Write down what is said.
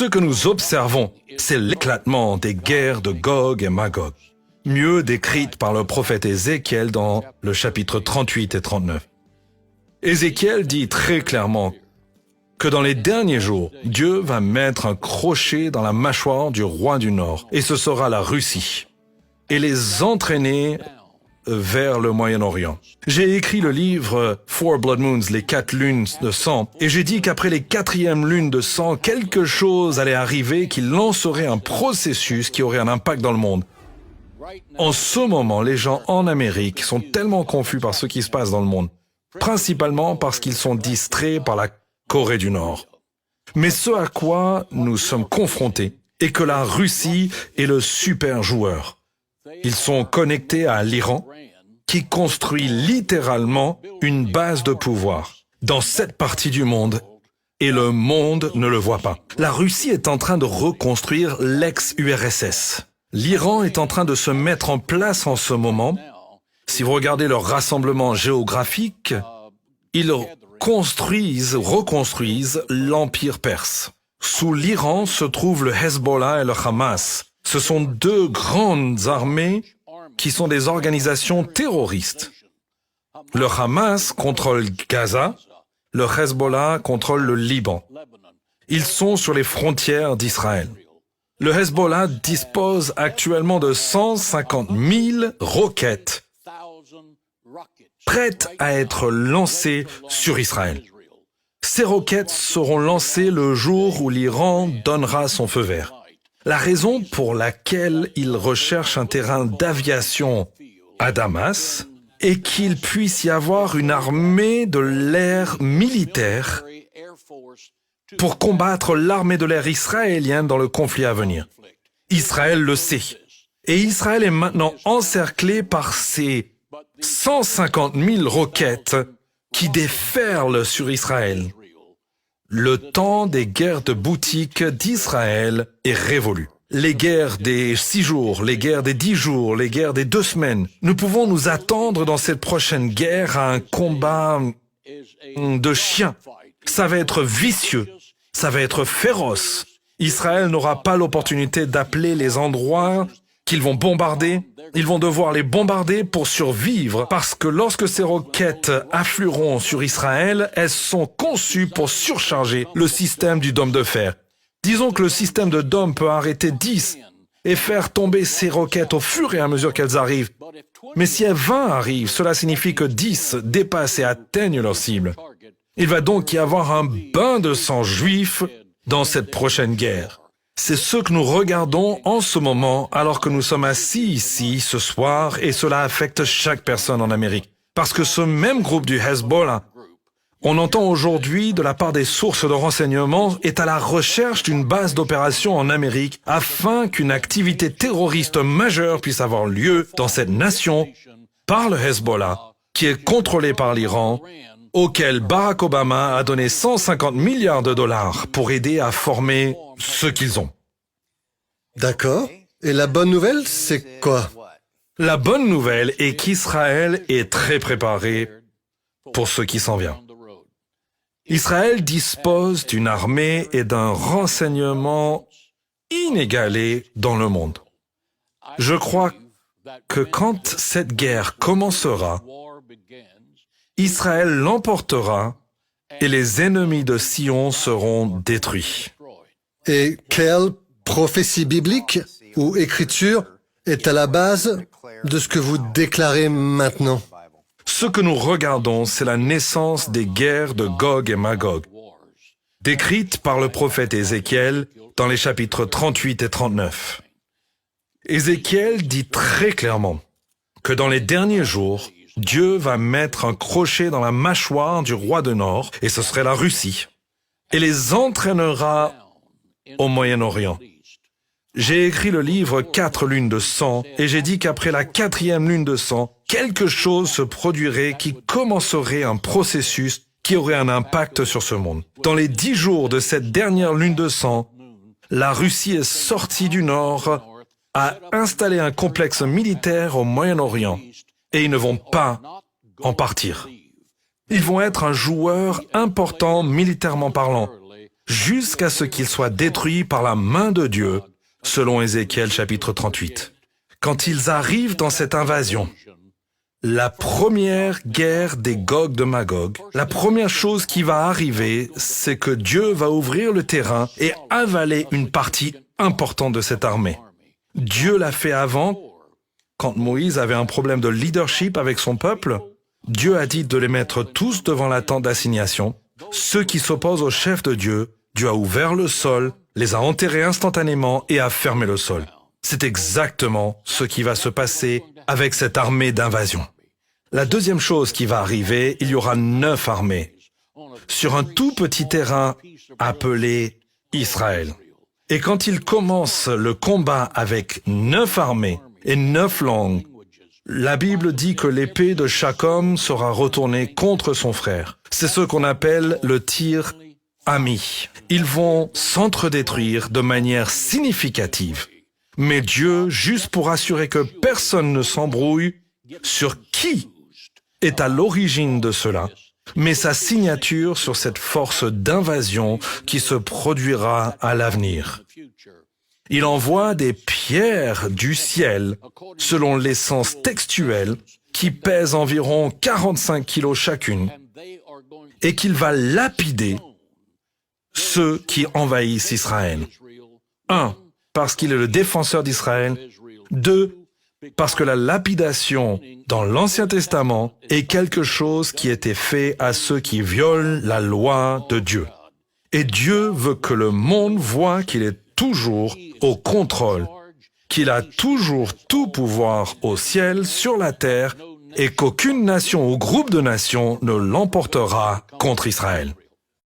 Ce que nous observons, c'est l'éclatement des guerres de Gog et Magog, mieux décrites par le prophète Ézéchiel dans le chapitre 38 et 39. Ézéchiel dit très clairement que dans les derniers jours, Dieu va mettre un crochet dans la mâchoire du roi du Nord, et ce sera la Russie, et les entraîner vers le Moyen-Orient. J'ai écrit le livre Four Blood Moons, les 4 lunes de sang, et j'ai dit qu'après les 4e lunes de sang, quelque chose allait arriver qui lancerait un processus qui aurait un impact dans le monde. En ce moment, les gens en Amérique sont tellement confus par ce qui se passe dans le monde, principalement parce qu'ils sont distraits par la Corée du Nord. Mais ce à quoi nous sommes confrontés est que la Russie est le super joueur. Ils sont connectés à l'Iran, qui construit littéralement une base de pouvoir dans cette partie du monde, et le monde ne le voit pas. La Russie est en train de reconstruire l'ex-URSS. L'Iran est en train de se mettre en place en ce moment. Si vous regardez leur rassemblement géographique, ils reconstruisent l'Empire perse. Sous l'Iran se trouvent le Hezbollah et le Hamas. Ce sont 2 grandes armées qui sont des organisations terroristes. Le Hamas contrôle Gaza, le Hezbollah contrôle le Liban. Ils sont sur les frontières d'Israël. Le Hezbollah dispose actuellement de 150 000 roquettes prêtes à être lancées sur Israël. Ces roquettes seront lancées le jour où l'Iran donnera son feu vert. La raison pour laquelle il recherche un terrain d'aviation à Damas est qu'il puisse y avoir une armée de l'air militaire pour combattre l'armée de l'air israélienne dans le conflit à venir. Israël le sait. Et Israël est maintenant encerclé par ces 150 000 roquettes qui déferlent sur Israël. Le temps des guerres de boutique d'Israël est révolu. Les guerres des 6 jours, les guerres des 10 jours, les guerres des 2 semaines. Nous pouvons nous attendre dans cette prochaine guerre à un combat de chiens. Ça va être vicieux, ça va être féroce. Israël n'aura pas l'opportunité d'appeler les endroits qu'ils vont bombarder. Ils vont devoir les bombarder pour survivre parce que lorsque ces roquettes afflueront sur Israël, elles sont conçues pour surcharger le système du dôme de fer. Disons que le système de dôme peut arrêter 10 et faire tomber ces roquettes au fur et à mesure qu'elles arrivent. Mais si 20 arrivent, cela signifie que 10 dépassent et atteignent leur cible. Il va donc y avoir un bain de sang juif dans cette prochaine guerre. C'est ce que nous regardons en ce moment alors que nous sommes assis ici ce soir et cela affecte chaque personne en Amérique. Parce que ce même groupe du Hezbollah, on entend aujourd'hui de la part des sources de renseignement, est à la recherche d'une base d'opération en Amérique afin qu'une activité terroriste majeure puisse avoir lieu dans cette nation par le Hezbollah, qui est contrôlé par l'Iran, auquel Barack Obama a donné 150 milliards de dollars pour aider à former ce qu'ils ont. D'accord. Et la bonne nouvelle, c'est quoi? La bonne nouvelle est qu'Israël est très préparé pour ce qui s'en vient. Israël dispose d'une armée et d'un renseignement inégalé dans le monde. Je crois que quand cette guerre commencera, Israël l'emportera et les ennemis de Sion seront détruits. Et quelle prophétie biblique ou écriture est à la base de ce que vous déclarez maintenant? Ce que nous regardons, c'est la naissance des guerres de Gog et Magog, décrites par le prophète Ézéchiel dans les chapitres 38 et 39. Ézéchiel dit très clairement que dans les derniers jours, Dieu va mettre un crochet dans la mâchoire du roi du Nord, et ce serait la Russie, et les entraînera au Moyen-Orient. J'ai écrit le livre 4 lunes de sang, et j'ai dit qu'après la 4e lune de sang, quelque chose se produirait qui commencerait un processus qui aurait un impact sur ce monde. Dans les 10 jours de cette dernière lune de sang, la Russie est sortie du Nord, a installé un complexe militaire au Moyen-Orient, et ils ne vont pas en partir. Ils vont être un joueur important militairement parlant. jusqu'à ce qu'ils soient détruits par la main de Dieu, selon Ézéchiel chapitre 38. Quand ils arrivent dans cette invasion, la première guerre des Gog de Magog, la première chose qui va arriver, c'est que Dieu va ouvrir le terrain et avaler une partie importante de cette armée. Dieu l'a fait avant, quand Moïse avait un problème de leadership avec son peuple. Dieu a dit de les mettre tous devant la tente d'assignation. Ceux qui s'opposent au chef de Dieu, Dieu a ouvert le sol, les a enterrés instantanément et a fermé le sol. C'est exactement ce qui va se passer avec cette armée d'invasion. La deuxième chose qui va arriver, il y aura 9 armées sur un tout petit terrain appelé Israël. Et quand il commence le combat avec 9 armées et 9 langues, la Bible dit que l'épée de chaque homme sera retournée contre son frère. C'est ce qu'on appelle le tir ami. Ils vont s'entre-détruire de manière significative. Mais Dieu, juste pour assurer que personne ne s'embrouille sur qui est à l'origine de cela, met sa signature sur cette force d'invasion qui se produira à l'avenir. Il envoie des pierres du ciel, selon l'essence textuelle, qui pèsent environ 45 kilos chacune, et qu'il va lapider ceux qui envahissent Israël. 1. Parce qu'il est le défenseur d'Israël. 2. Parce que la lapidation dans l'Ancien Testament est quelque chose qui était fait à ceux qui violent la loi de Dieu. Et Dieu veut que le monde voie qu'il est toujours au contrôle, qu'il a toujours tout pouvoir au ciel, sur la terre, et qu'aucune nation ou groupe de nations ne l'emportera contre Israël.